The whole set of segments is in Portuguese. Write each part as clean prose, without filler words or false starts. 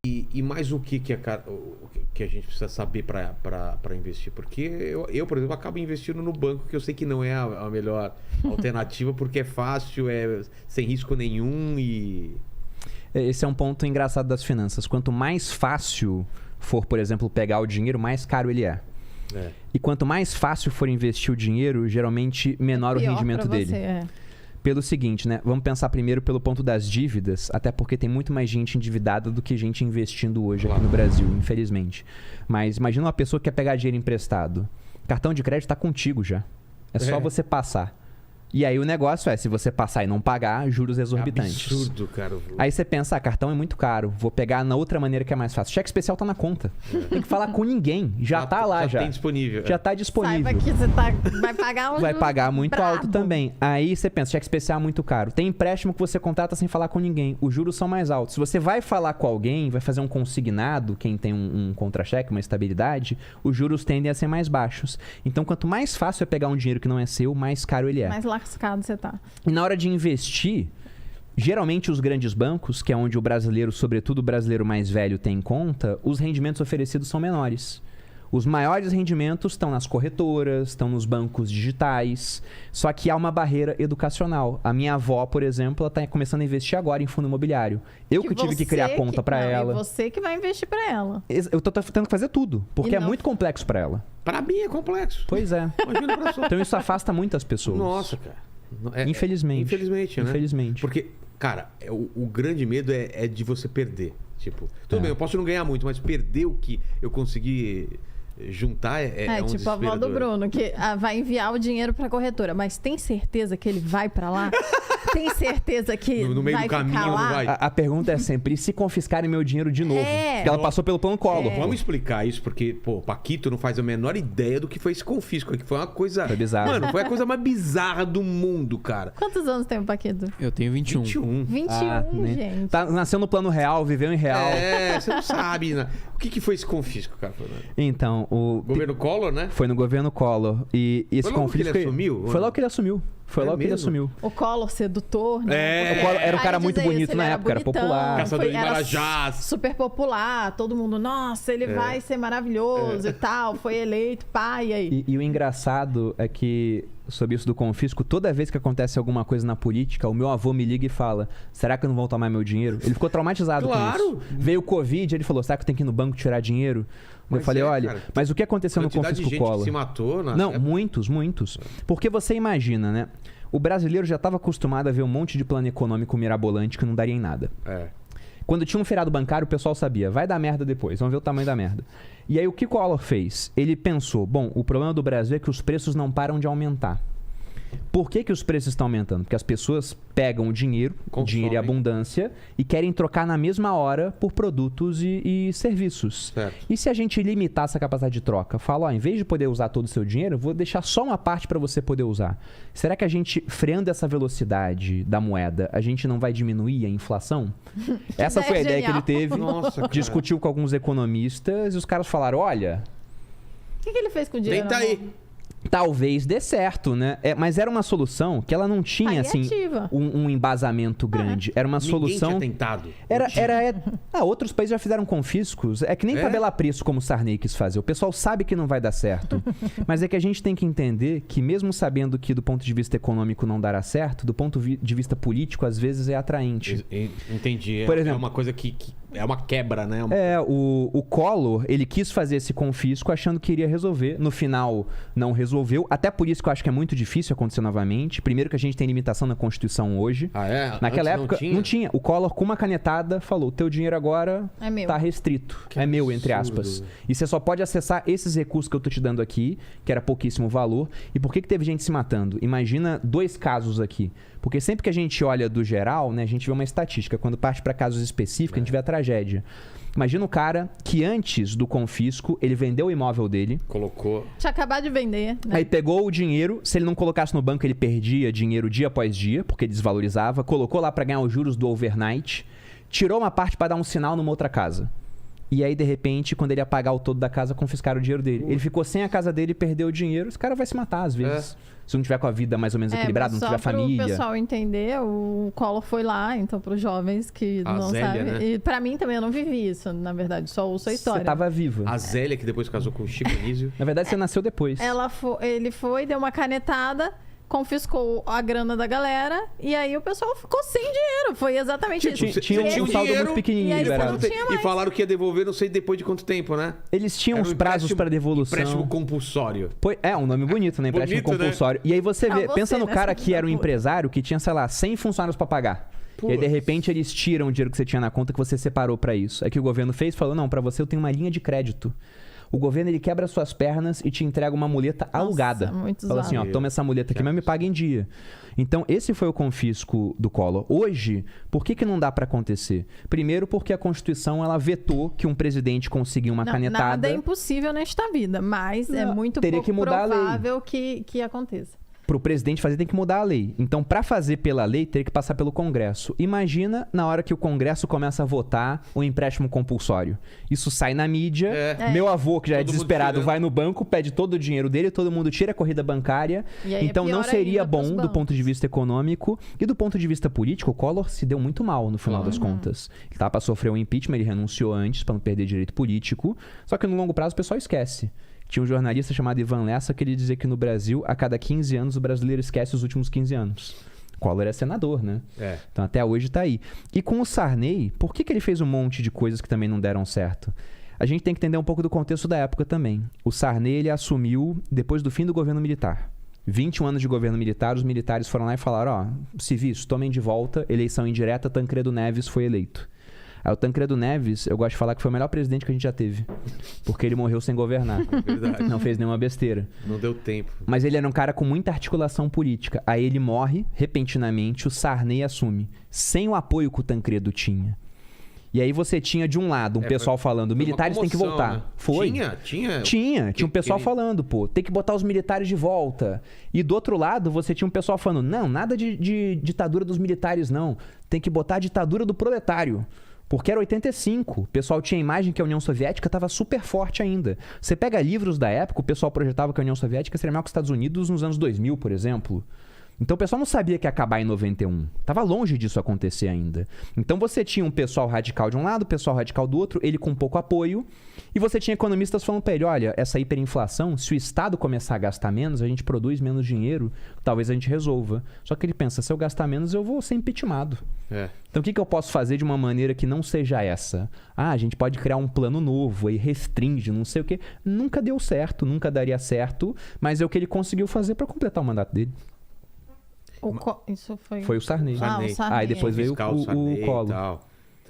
E mais o que a gente precisa saber para investir? Porque eu, por exemplo, acabo investindo no banco, que eu sei que não é a melhor alternativa, porque é fácil, é sem risco nenhum e... Esse é um ponto engraçado das finanças. Quanto mais fácil for, por exemplo, pegar o dinheiro, mais caro ele é. E quanto mais fácil for investir o dinheiro, geralmente menor o rendimento dele. Pelo seguinte, né? Vamos pensar primeiro pelo ponto das dívidas, até porque tem muito mais gente endividada do que gente investindo hoje aqui no Brasil, infelizmente. Mas imagina uma pessoa que quer pegar dinheiro emprestado. Cartão de crédito está contigo já. É só você passar. E aí o negócio é, se você passar e não pagar, juros exorbitantes. Absurdo, cara. Aí você pensa, cartão é muito caro, vou pegar na outra maneira que é mais fácil. Cheque especial tá na conta. Tem que falar com ninguém. Já tá lá, já. Tem disponível. Já tá disponível. Saiba que você vai pagar um Vai pagar muito brabo. alto também. Aí você pensa, cheque especial é muito caro. Tem empréstimo que você contrata sem falar com ninguém. Os juros são mais altos. Se você vai falar com alguém, vai fazer um consignado, quem tem um contra-cheque, uma estabilidade, os juros tendem a ser mais baixos. Então, quanto mais fácil é pegar um dinheiro que não é seu, mais caro ele é. Mais lascado você tá. E na hora de investir, geralmente os grandes bancos, que é onde o brasileiro, sobretudo o brasileiro mais velho, tem conta, os rendimentos oferecidos são menores. Os maiores rendimentos estão nas corretoras, estão nos bancos digitais, só que há uma barreira educacional. A minha avó, por exemplo, ela está começando a investir agora em fundo imobiliário. Eu que tive que criar conta para ela. E você que vai investir para ela. Eu tô tentando fazer tudo, porque é muito complexo para ela. Para mim é complexo. Pois é. Imagina pra sua. Então isso afasta muitas pessoas. Nossa, cara. Infelizmente. Infelizmente, né? Infelizmente. Porque, cara, o grande medo é de você perder. Tipo, tudo bem, eu posso não ganhar muito, mas perder o que eu consegui juntar é um tipo a avó do Bruno, que vai enviar o dinheiro pra corretora, mas tem certeza que ele vai pra lá? Tem certeza que no meio vai do caminho ficar lá? não vai? A pergunta é sempre, e se confiscarem meu dinheiro de novo? Porque ela passou pelo plano Collor. Vamos explicar isso, porque, pô, Paquito não faz a menor ideia do que foi esse confisco. Que foi uma coisa... Foi bizarro. Mano, foi a coisa mais bizarra do mundo, cara. Quantos anos tem o Paquito? Eu tenho 21. 21, gente. Nasceu no plano real, viveu em real. Você não sabe, né? O que foi esse confisco, cara? Então, o... Governo Collor, né? Foi no governo Collor. E esse foi logo confisco... que ele assumiu? Foi logo que ele assumiu. Foi logo que ele assumiu. O Collor sedutor, né? O Collor era um cara muito bonito isso, na época, era popular. Caçador de Marajás. Super popular, todo mundo, nossa, ele vai ser maravilhoso e tal, foi eleito, pai, e aí? E o engraçado é que, sobre isso do confisco, toda vez que acontece alguma coisa na política, o meu avô me liga e fala, será que não vão tomar meu dinheiro? Ele ficou traumatizado com isso. Veio o Covid, ele falou, será que eu tenho que ir no banco tirar dinheiro? Eu falei, olha, cara, mas o que aconteceu no confisco de Collor? Que se matou Não, época. Muitos. Porque você imagina, né? O brasileiro já estava acostumado a ver um monte de plano econômico mirabolante que não daria em nada. Quando tinha um feriado bancário, o pessoal sabia, vai dar merda depois, vamos ver o tamanho da merda. E aí o que o Collor fez? Ele pensou, bom, o problema do Brasil é que os preços não param de aumentar. Por que os preços estão aumentando? Porque as pessoas pegam o dinheiro, dinheiro e abundância, e querem trocar na mesma hora por produtos e serviços. Certo. E se a gente limitar essa capacidade de troca? Fala, ó, em vez de poder usar todo o seu dinheiro, vou deixar só uma parte para você poder usar. Será que a gente, freando essa velocidade da moeda, a gente não vai diminuir a inflação? Essa foi a ideia que ele teve. Nossa, discutiu com alguns economistas e os caras falaram, olha... O que ele fez com o dinheiro? Tenta aí. Talvez dê certo, né? Mas era uma solução que ela não tinha, assim, um embasamento grande. Era uma solução... Ninguém tinha tentado. Outros países já fizeram confiscos. É que nem tabelar preço como o Sarney quis fazer. O pessoal sabe que não vai dar certo. Mas é que a gente tem que entender que mesmo sabendo que do ponto de vista econômico não dará certo, do ponto de vista político, às vezes é atraente. Entendi. Por exemplo, é uma coisa que é uma quebra, né? O Collor, ele quis fazer esse confisco achando que iria resolver. No final, não resolveu. Até por isso que eu acho que é muito difícil acontecer novamente. Primeiro que a gente tem limitação na Constituição hoje. Naquela época, não tinha. O Collor, com uma canetada, falou, o teu dinheiro agora tá restrito. É meu, entre aspas. E você só pode acessar esses recursos que eu tô te dando aqui, que era pouquíssimo valor. E por que teve gente se matando? Imagina 2 casos aqui. Porque sempre que a gente olha do geral, né, a gente vê uma estatística. Quando parte para casos específicos, a gente vê a tragédia. Imagina o cara que antes do confisco, ele vendeu o imóvel dele. Colocou. Tinha acabado de vender. Né? Aí pegou o dinheiro. Se ele não colocasse no banco, ele perdia dinheiro dia após dia, porque desvalorizava. Colocou lá para ganhar os juros do overnight. Tirou uma parte para dar um sinal numa outra casa. E aí, de repente, quando ele ia pagar o todo da casa, confiscaram o dinheiro dele. Ele ficou sem a casa dele e perdeu o dinheiro. Esse cara vai se matar, às vezes. Se não tiver com a vida mais ou menos equilibrada, não tiver família. Só pro pessoal entender, o Collor foi lá, então pros jovens que não sabem. Né? E pra mim também, eu não vivi isso, na verdade, só ouço a história. Você tava viva. A Zélia, que depois casou com o Chico Anísio. Na verdade, você nasceu depois. Ele foi, deu uma canetada, confiscou a grana da galera, e aí o pessoal ficou sem dinheiro. Foi exatamente isso. Tinha um saldo muito pequenininho liberado. E falaram que ia devolver, não sei depois de quanto tempo, né? Eles tinham os prazos para devolução. Empréstimo compulsório. Um nome bonito, né? Empréstimo compulsório. Né? E aí você vê, pensa no cara que era um empresário que tinha, sei lá, 100 funcionários para pagar. Pô. E aí, de repente, eles tiram o dinheiro que você tinha na conta que você separou para isso. Aí que o governo fez, falou, não, para você eu tenho uma linha de crédito. O governo, ele quebra suas pernas e te entrega uma muleta alugada. Fala assim, ó, toma essa muleta aqui, mas me paga em dia. Então, esse foi o confisco do Collor. Hoje, por que não dá para acontecer? Primeiro, porque a Constituição, ela vetou que um presidente conseguisse uma canetada... Nada é impossível nesta vida, mas é muito pouco provável que aconteça. Para o presidente fazer, tem que mudar a lei. Então, para fazer pela lei, teria que passar pelo Congresso. Imagina na hora que o Congresso começa a votar o empréstimo compulsório. Isso sai na mídia. Meu avô, que já é desesperado, vai no banco, pede todo o dinheiro dele, todo mundo tira a corrida bancária. Então, não seria bom do ponto de vista econômico. E do ponto de vista político, o Collor se deu muito mal no final das contas. Ele estava para sofrer um impeachment, ele renunciou antes para não perder direito político. Só que no longo prazo o pessoal esquece. Tinha um jornalista chamado Ivan Lessa que ele dizia que no Brasil, a cada 15 anos, o brasileiro esquece os últimos 15 anos. Collor é senador, né? Então até hoje tá aí. E com o Sarney, por que ele fez um monte de coisas que também não deram certo? A gente tem que entender um pouco do contexto da época também. O Sarney, ele assumiu depois do fim do governo militar. 21 anos de governo militar, os militares foram lá e falaram, civis, tomem de volta, eleição indireta, Tancredo Neves foi eleito. Aí o Tancredo Neves, eu gosto de falar que foi o melhor presidente que a gente já teve. Porque ele morreu sem governar. Verdade. Não fez nenhuma besteira. Não deu tempo. Mas ele era um cara com muita articulação política. Aí ele morre, repentinamente, o Sarney assume. Sem o apoio que o Tancredo tinha. E aí você tinha, de um lado, pessoal falando, militares têm que voltar. Né? Foi. Tinha um pessoal falando, tem que botar os militares de volta. E do outro lado, você tinha um pessoal falando, não, nada de ditadura dos militares, não. Tem que botar a ditadura do proletário. Porque era 85. O pessoal tinha a imagem que a União Soviética estava super forte ainda. Você pega livros da época, o pessoal projetava que a União Soviética seria maior que os Estados Unidos nos anos 2000, por exemplo. Então o pessoal não sabia que ia acabar em 91. Tava longe disso acontecer ainda. Então você tinha um pessoal radical de um lado, pessoal radical do outro, ele com pouco apoio. E você tinha economistas falando pra ele, olha, essa hiperinflação, se o Estado começar a gastar menos, a gente produz menos dinheiro, talvez a gente resolva. Só que ele pensa, se eu gastar menos, eu vou ser impeachmentado. Então o que eu posso fazer de uma maneira que não seja essa? A gente pode criar um plano novo e restringe, não sei o quê. Nunca deu certo, nunca daria certo, mas é o que ele conseguiu fazer para completar o mandato dele. Isso foi o Sarney. O Sarney. Aí depois veio o Collor.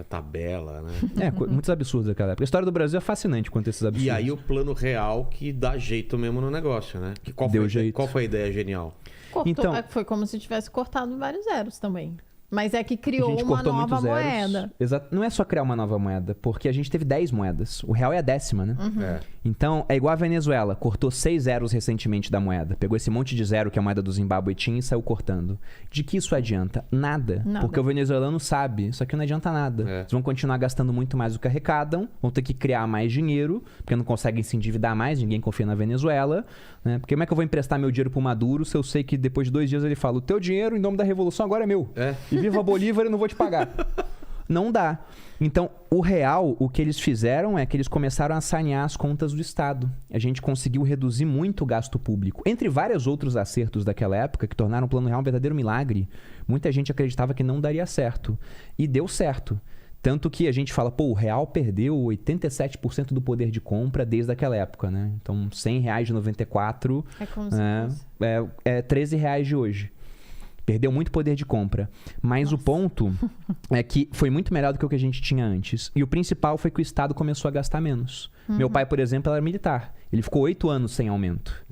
A tabela, né? Muitos absurdos daquela época. A história do Brasil é fascinante quanto esses absurdos. E aí o plano real que dá jeito mesmo no negócio, né? Qual foi a ideia genial? Então, foi como se tivesse cortado vários zeros também. Mas é que criou uma nova moeda. Exato. Não é só criar uma nova moeda, porque a gente teve 10 moedas. O real é a 10ª, né? Então, é igual a Venezuela. Cortou 6 zeros recentemente da moeda. Pegou esse monte de zero que a moeda do Zimbábue tinha e saiu cortando. De que isso adianta? Nada. Porque o venezuelano sabe. Isso aqui não adianta nada. Eles vão continuar gastando muito mais do que arrecadam. Vão ter que criar mais dinheiro, porque não conseguem se endividar mais. Ninguém confia na Venezuela. Né? Porque como é que eu vou emprestar meu dinheiro pro Maduro se eu sei que depois de 2 dias ele fala, o teu dinheiro em nome da revolução agora é meu. E viva Bolívar, eu não vou te pagar. Não dá. Então, o real, o que eles fizeram é que eles começaram a sanear as contas do Estado. A gente conseguiu reduzir muito o gasto público. Entre vários outros acertos daquela época, que tornaram o Plano Real um verdadeiro milagre, muita gente acreditava que não daria certo. E deu certo. Tanto que a gente fala, o real perdeu 87% do poder de compra desde aquela época, né? Então, R$100 de 94 é R$13 de hoje. Perdeu muito poder de compra. Mas o ponto é que foi muito melhor do que o que a gente tinha antes. E o principal foi que o Estado começou a gastar menos. Meu pai, por exemplo, era militar. Ele ficou 8 anos sem aumento.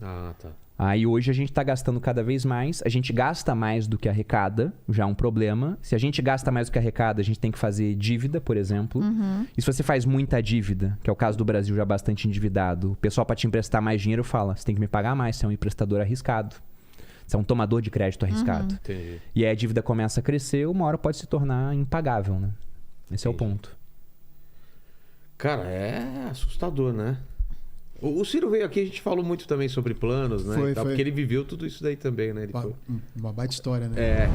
Aí hoje a gente está gastando cada vez mais. A gente gasta mais do que arrecada, já é um problema. Se a gente gasta mais do que arrecada, a gente tem que fazer dívida, por exemplo. E se você faz muita dívida, que é o caso do Brasil já bastante endividado, o pessoal para te emprestar mais dinheiro fala, você tem que me pagar mais, você é um emprestador arriscado. Você é um tomador de crédito arriscado. E aí a dívida começa a crescer, uma hora pode se tornar impagável, né? Esse é o ponto. Cara, é assustador, né? O Ciro veio aqui, a gente falou muito também sobre planos, né? Foi. Porque ele viveu tudo isso daí também, né? Uma baita história, né? É.